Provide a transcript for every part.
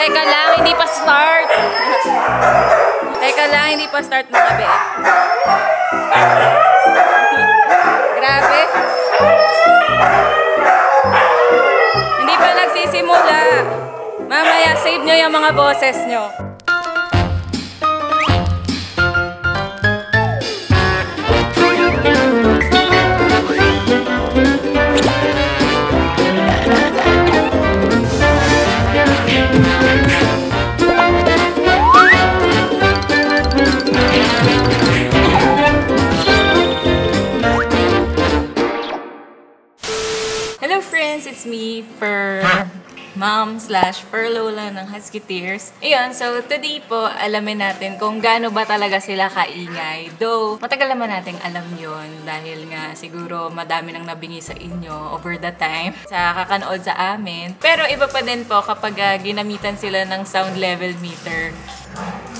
Teka lang, hindi pa start. Teka lang, hindi pa start mga be. Grabe. Hindi pa nagsisimula. Mamaya, save nyo yung mga boses nyo. Hello friends, it's me, Mom/Fur Lola ng Husky Tears. Ayun, so today po, alamin natin kung gaano ba talaga sila kaingay. Though, matagal naman natin alam yon dahil nga siguro madami nang nabingi sa inyo over the time sa kakanood sa amin. Pero iba pa din po kapag ginamitan sila ng sound level meter.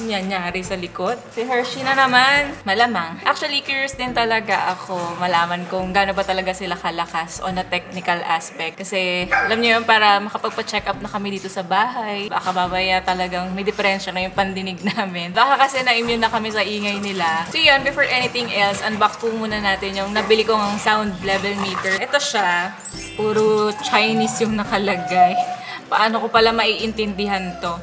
Nangyari sa likod. Si Hershey na naman. Malamang. Actually, curious din talaga ako malaman kung gaano ba talaga sila kalakas on a technical aspect. Kasi, alam niyo yun, para makapagpa-check up na kami dito sa bahay. Baka babaya talagang may diferensya na yung pandinig namin. Baka kasi na-immune na kami sa ingay nila. So yun, before anything else, unbox po muna natin yung nabili kong sound level meter. Ito siya. Puro Chinese yung nakalagay. Paano ko pala maiintindihan to?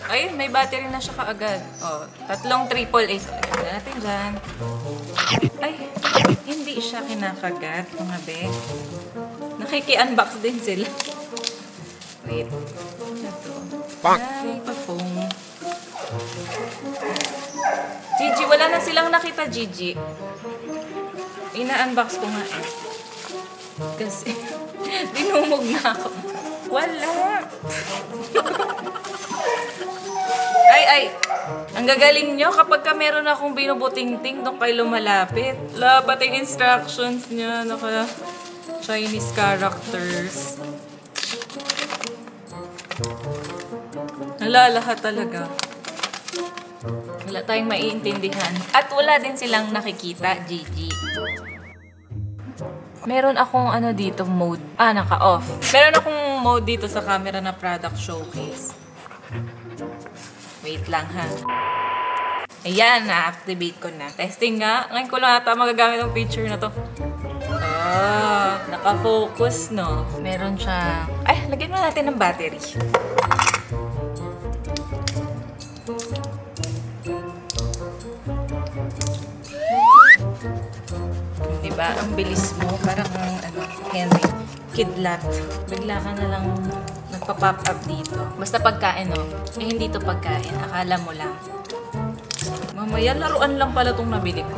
Ay, may battery na siya kaagad. Oh, 3 AAA. So, lagyan natin dyan. Ay, hindi siya kinakagat, mga be. Nakiki-unbox din sila. Wait. Ito. Ay, pa-foam. Gigi, wala na silang nakita, Gigi. Ina-unbox ko nga eh. Kasi, dinumog na ako. Wala. Ay, ang gagaling nyo kapag ka meron akong binubuting-ting doon kayo lumalapit. Pati yung instructions niya, naka Chinese characters. Lahat talaga. Wala tayong maiintindihan. At wala din silang nakikita, Gigi. Meron akong dito, mode. Naka-off. Meron akong mode dito sa camera na product showcase. Wait lang ha. Ayan, na-activate ko na. Testing nga. Ngayon ko lang ata magagamit ang feature na to. Naka-focus, no? Meron siya. Ay, lagyan mo natin ng battery. Diba? Ang bilis mo. Parang, Henry. Kidlat. Bigla ka na lang nagpa-pop up dito. Basta pagkain, no? Eh, hindi to pagkain. Akala mo lang. Mamaya, laruan lang pala itong nabili ko.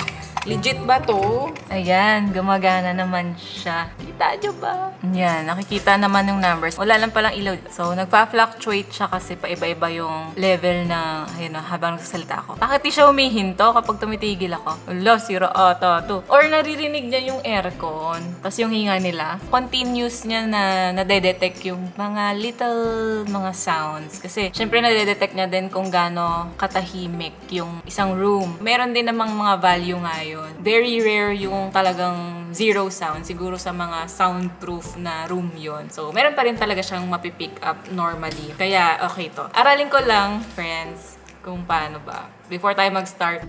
Legit ba to? Ayan, gumagana naman siya. Kita nyo ba? Yan, nakikita naman yung numbers. Wala lang palang ilaw. So, nagpa-fluctuate siya kasi paiba-iba yung level na, ayun, habang nagsasalita ako. Bakit di siya humihinto kapag tumitigil ako? Wala, sira ata to. Or naririnig niya yung aircon. Tapos yung hinga nila. Continuous niya na nadedetect yung mga sounds. Kasi, syempre nadedetect niya din kung gaano katahimik yung isang room. Meron din namang mga value ngayon. Very rare yung talagang zero sound. Siguro sa mga soundproof na room yon. So, meron pa rin talaga siyang mapipick up normally. Kaya, okay to. Aralin ko lang, friends, kung paano ba. Before tayo mag-start.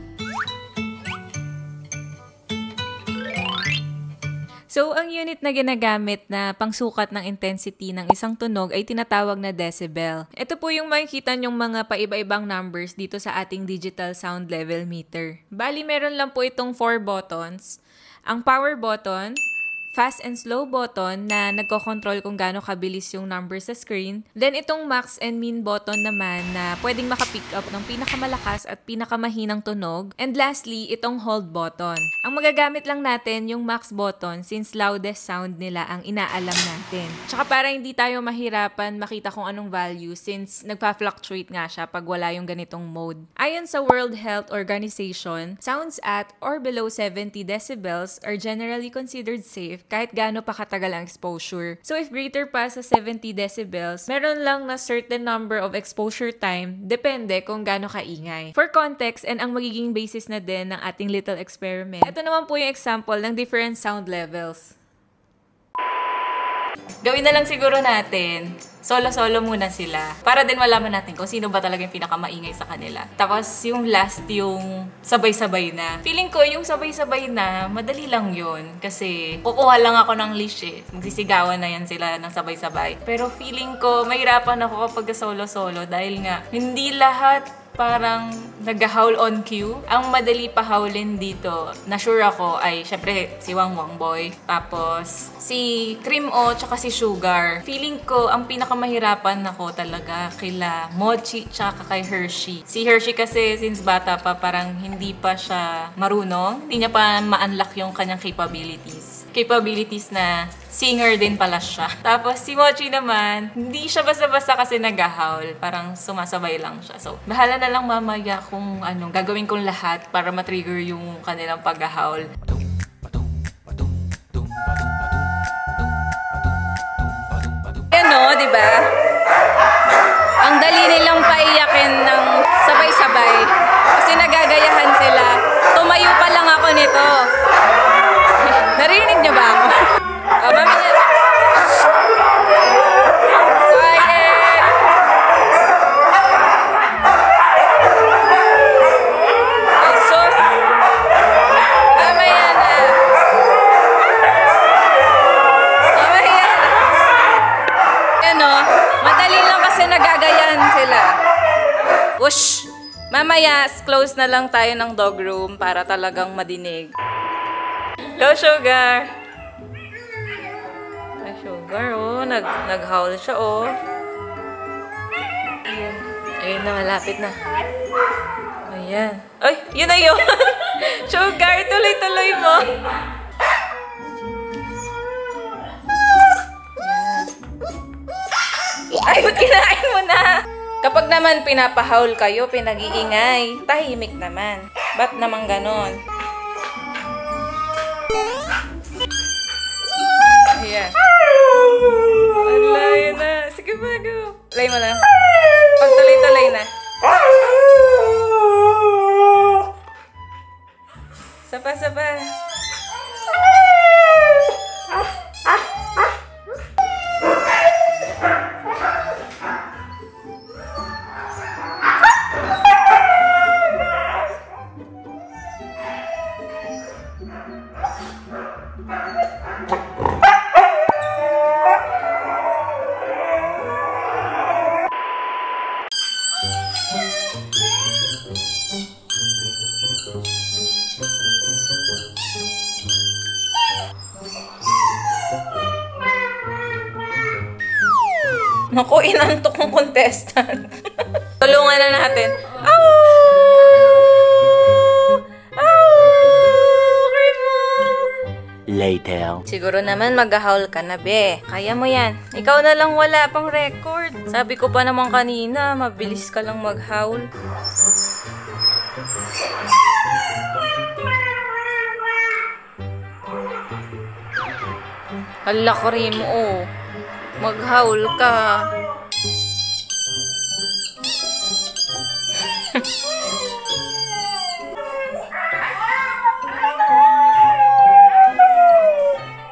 So, ang unit na ginagamit na pangsukat ng intensity ng isang tunog ay tinatawag na decibel. Ito po yung makikita nyong mga paiba-ibang numbers dito sa ating digital sound level meter. Bali, meron lang po itong 4 buttons. Ang power button, fast and slow button na nagko-control kung gaano kabilis yung number sa screen. Then itong max and min button naman na pwedeng makapick up ng pinakamalakas at pinakamahinang tunog. And lastly, itong hold button. Ang magagamit lang natin yung max button since loudest sound nila ang inaalam natin. Tsaka para hindi tayo mahirapan makita kung anong value since nagpa-fluctuate nga siya pag wala yung ganitong mode. Ayon sa World Health Organization, sounds at or below 70 decibels are generally considered safe kahit gaano pa katagal ang exposure. So if greater pa sa 70 decibels, meron lang na certain number of exposure time, depende kung gaano kaingay. For context and ang magiging basis na din ng ating little experiment, ito naman po yung example ng different sound levels. Gawin na lang siguro natin, solo-solo muna sila. Para din malaman natin kung sino ba talaga yung pinakamaingay sa kanila. Tapos yung last, yung sabay-sabay na. Feeling ko yung sabay-sabay na, madali lang yun. Kasi kukuha lang ako ng leash eh. Magsisigawan na yan sila ng sabay-sabay. Pero feeling ko, mahirapan ako kapag solo-solo dahil nga, hindi lahat parang nag-howl on cue. Ang madali pa howlin dito, na sure ako, ay syempre si Wangwang Boy. Tapos si Cream O, tsaka si Sugar. Feeling ko, ang pinakamahirapan ako talaga kila Mochi, tsaka kay Hershey. Si Hershey kasi, since bata pa, parang hindi pa siya marunong. Hindi niya pa ma-unlock yung kanyang capabilities na singer din pala siya. Tapos si Mochi naman, hindi siya basta-basta kasi nag-howl. Parang sumasabay lang siya. So, bahala na lang mamaya kung gagawin kong lahat para matrigger yung kanilang pag-howl. Di ba? Ang dali nilang paiyakin ng sabay-sabay. Kasi nagagayahan sila. Tumayo pa lang ako nito. Narinig niyo ba ako? Mamaya. Quiet! Sus! Mamaya na. Mamaya na. Madali lang kasi nagagayahan sila. Whoosh! Mamaya, close na lang tayo ng dog room para talagang madinig. Go, Sugar! Ay, Sugar, oh. Nag-howl siya, oh. Ayan. Ayun na, malapit na. Ayan. Ay, yun na yun! Sugar, tuloy-tuloy mo! Ay, ba't kinain mo na? Kapag naman pinapahawl kayo, pinag-iingay, tahimik naman. Ba't naman ganon? Ayan. Wala, yun na. Sige ba, go. Play mo na. Pag tuloy-tuloy na. Sapa-sapa. Naku, inantok ng contestant. Tulungan na natin. Later. Siguro naman mag-howl ka na, be. Kaya mo yan. Ikaw na lang wala pang record. Sabi ko pa naman kanina, mabilis ka lang mag-howl. Hala, Karim, oh. Mag-howl ka.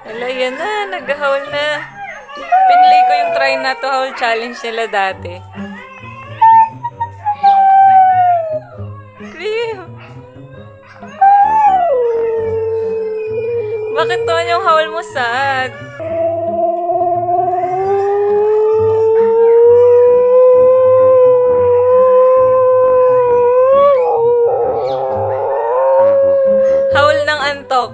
Hala, yan na. Nag-howl na. Pinlay ko yung try not to howl challenge nila dati. Cream! Bakit to yung howl mo sad? Howl ng antok.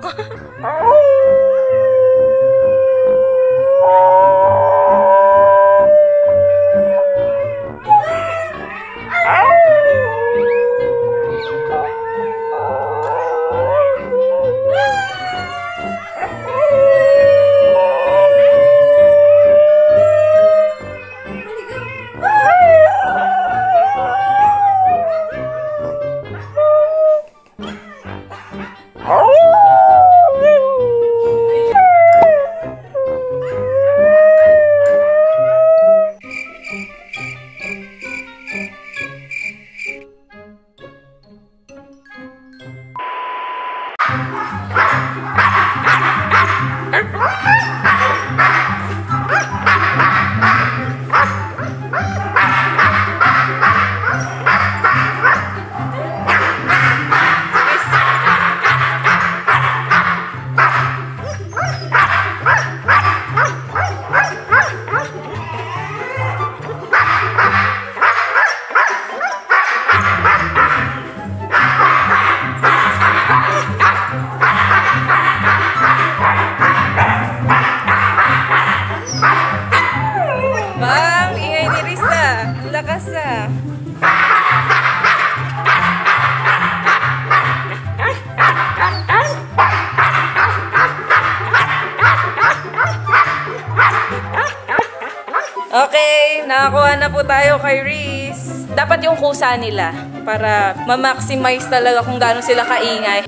Okay, nakakuha na po tayo kay Reese. Dapat yung kusa nila para ma-maximize talaga kung gaano sila kaingay.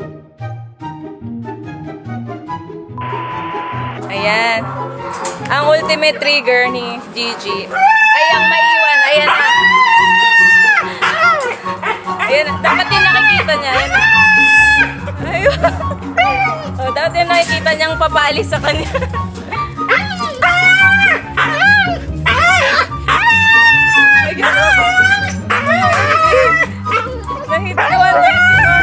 Ayan. Ang ultimate trigger ni Gigi ay ang maiwan. Ayan na. Ayan. Dapat yung nakikita niya. Ayan na. Ayun. Oh, dapat yung nakikita niyang papaalis sa kanya. Nahituan na siya.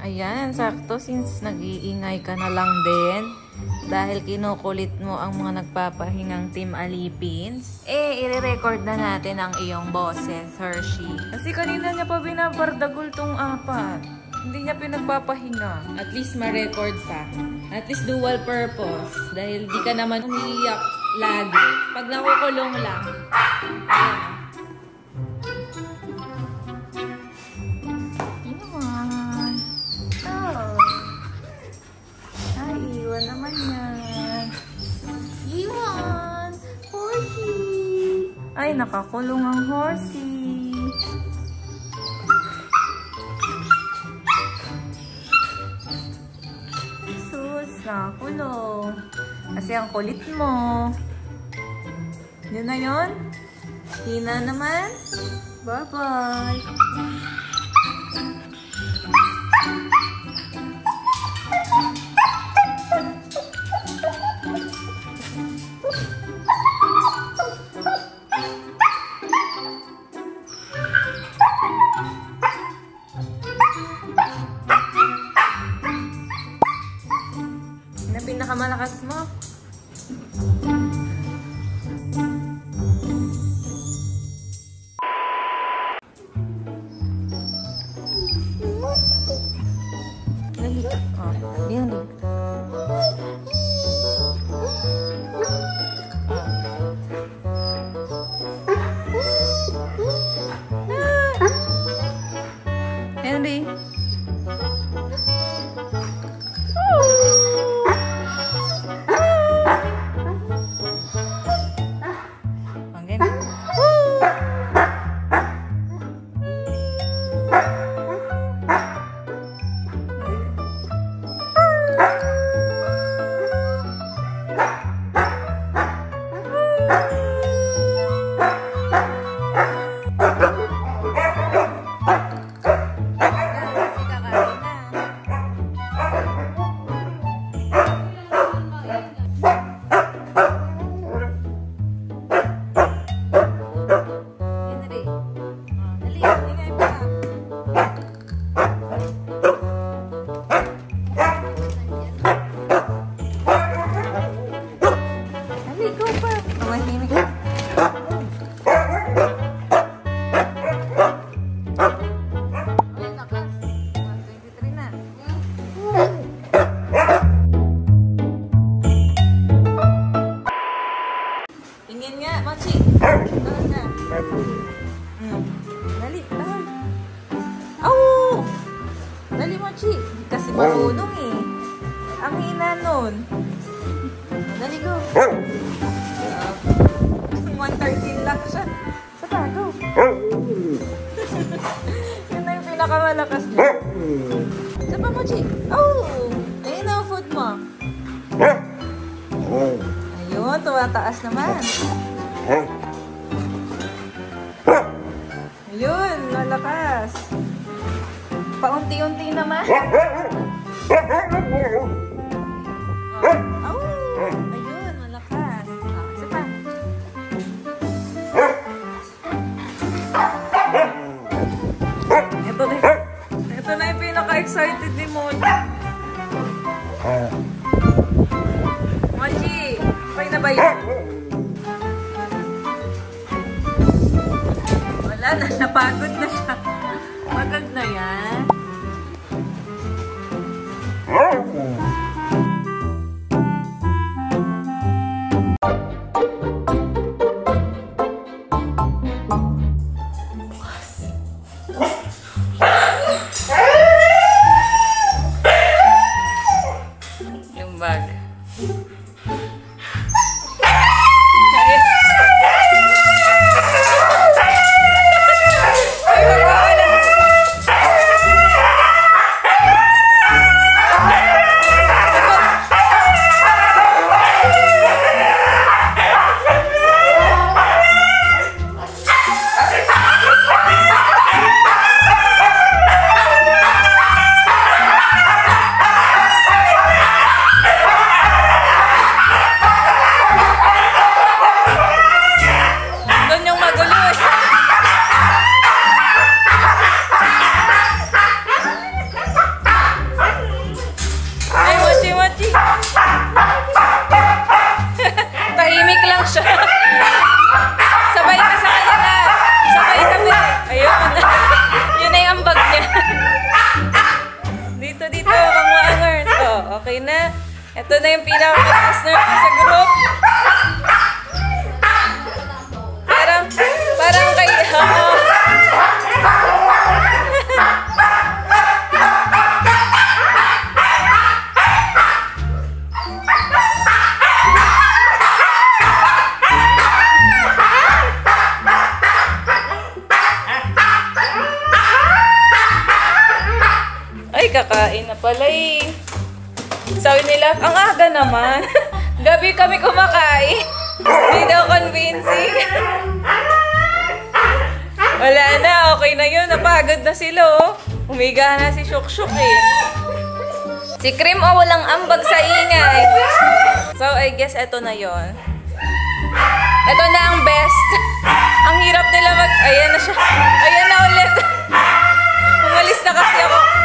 Ayan, sakto since nag-iingay ka na lang din dahil kinukulit mo ang mga nagpapahingang Team Alipins, i-record na natin ang iyong boses, Hershey. Kasi kanina niya pa binabardagol tong apat. Hindi niya pinagpapahinga. At least ma-record pa. At least dual purpose. Dahil di ka naman umiiyak lagi. Pag nakukulong lang. Ayan. Iwan naman yan. Iwan! Horsey! Ay, nakakulong ang horsey. Sus, nakakulong. Kasi ang kulit mo. Yun na yun. Hina naman. Bye-bye. Pinakamalakas mo. Dali. Oh, yan. Henry. Tingin nga, Mochi. Dali na. Dali, dali. Au! Dali, Mochi. Hindi kasi marunong eh. Ang hina nun. Dali, go. 113 lang siya. Saka, go. Yun na yung pinakamalakas niya. Sapa, Mochi. Oh! Ayun na ang food mo. Ayun, tumataas naman. Ayun, malakas. Paunti-unti naman. Oh, ayun, malakas. Isa pa. Ito na yung pinaka-excited ni Mochi. Mochi, okay na ba yun? Wala na, napagod na siya. Pagod na yan. Yung bag. Tahimik lang siya. Sabay ka sa kanila. Sabay kami. Ayun. Yun na yung ambag niya. Dito, mga angers. Oh, okay na. Ito na yung pinaka-mataas na sa group. Parang kayo. Kakain na pala eh. Sabi nila, ang aga naman. Gabi kami kumakain. Hindi daw convincing. Wala na, okay na yun. Napagod na sila oh. Umiga na si Shuk-Shuk eh. Si Cream oh, walang ambag sa ingay. So I guess eto na yon. Eto na ang best. Ang hirap nila Ayan na siya. Ayan na ulit. Umalis na kasi ako.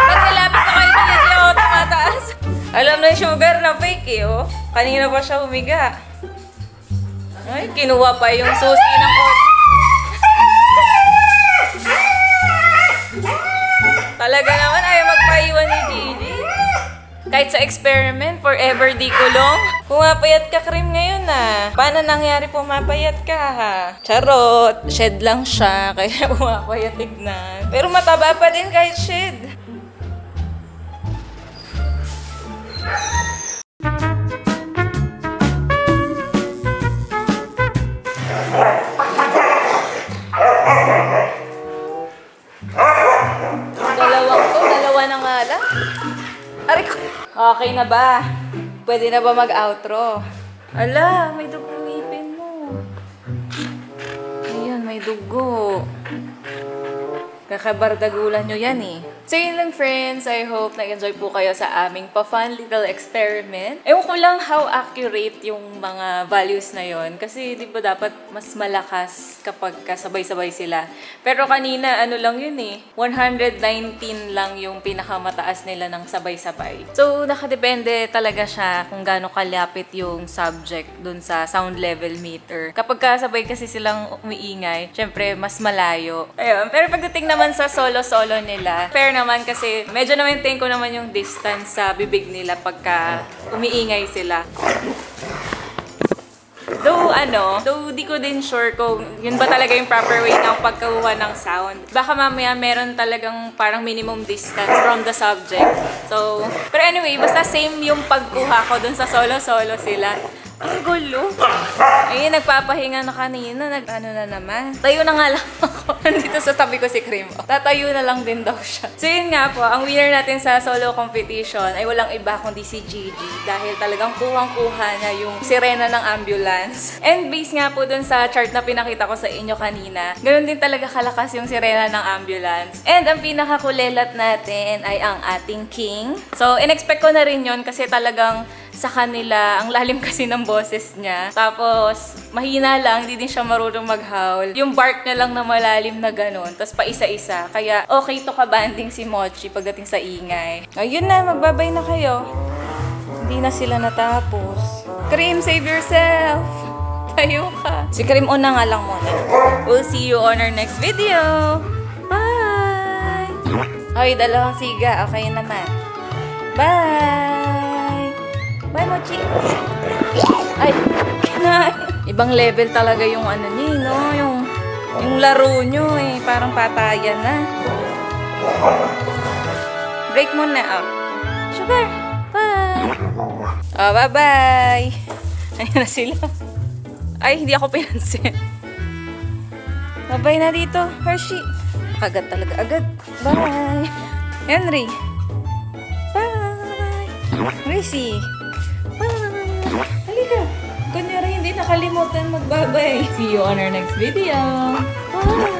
Pag nalapit na kayo, hindi ako tumataas. Alam na yung sugar na fake eh, oh. Kanina pa siya humiga. Ay, kinuha pa yung susi ng kot. Talaga naman ayaw magpaiwan ni Gigi. Kahit sa experiment, forever di kulong. Pumapayat ka, Cream, ngayon na. Paano nangyari pumapayat ka, ha? Charot. Shed lang siya, kaya pumapayat tignan. Pero mataba pa din kahit shed. Dalawa na nga lang. Aray ko. Okay na ba? Pwede na ba mag-outro? Ala, may dugo ng ngipin mo. Ayan, may dugo. Kakabardagulan nyo yan eh. So yun lang friends, I hope nag-enjoy po kayo sa aming pa-fun little experiment. Ewan ko lang how accurate yung mga values na yon. Kasi di ba dapat mas malakas kapag kasabay-sabay sila. Pero kanina ano lang yun eh, 119 lang yung pinakamataas nila ng sabay-sabay. So nakadepende talaga siya kung gaano kalapit yung subject dun sa sound level meter. Kapag kasabay kasi silang umiingay, syempre mas malayo. Ayun. Pero pagdating naman sa solo-solo nila, fair naman kasi medyo na-maintain ko naman yung distance sa bibig nila pagka umiingay sila. Though di ko din sure kung yun ba talaga yung proper way ng pagkakuha ng sound. Baka mamaya meron talagang parang minimum distance from the subject. So, pero anyway, basta same yung pagkuha ko dun sa solo-solo sila. Ang gulo. Ayun, nagpapahinga na kanina. Ano na naman. Tayo na nga lang ako. Nandito sa tabi ko si Cream. Tatayo na lang din daw siya. So yun nga po, ang winner natin sa solo competition ay walang iba kundi si Gigi. Dahil talagang kuhang-kuha niya yung sirena ng ambulance. And based nga po dun sa chart na pinakita ko sa inyo kanina, ganun din talaga kalakas yung sirena ng ambulance. And ang pinakakulelat natin ay ang ating king. So in-expect ko na rin yun kasi talagang sa kanila, ang lalim kasi ng boses niya. Tapos, mahina lang, hindi din siya marunong mag-howl. Yung bark niya lang na malalim na ganun. Tapos, pa isa-isa. Kaya, okay to kabanding si Mochi pagdating sa ingay. Ayun na, magbabay na kayo. Hindi na sila natapos. Cream, save yourself! Layo ka. Si Karim una nga lang muna. We'll see you on our next video. Bye! Hoy, dalawang siga. Okay naman. Bye! Bye, Mochi! Ay, kinain. Ibang level talaga yung ano niya, no? Yung laro nyo, eh. Parang patayan na. Break mo na, oh. Sugar! Bye! Oh, bye-bye! Ayan na sila. Ay, hindi ako pinansin. Bye-bye na dito, Hershey. Agad talaga, agad. Bye! Henry! Bye! Gracie! Bye! Halika! Kunyari, hindi nakalimutan magbabay. See you on our next video. Bye!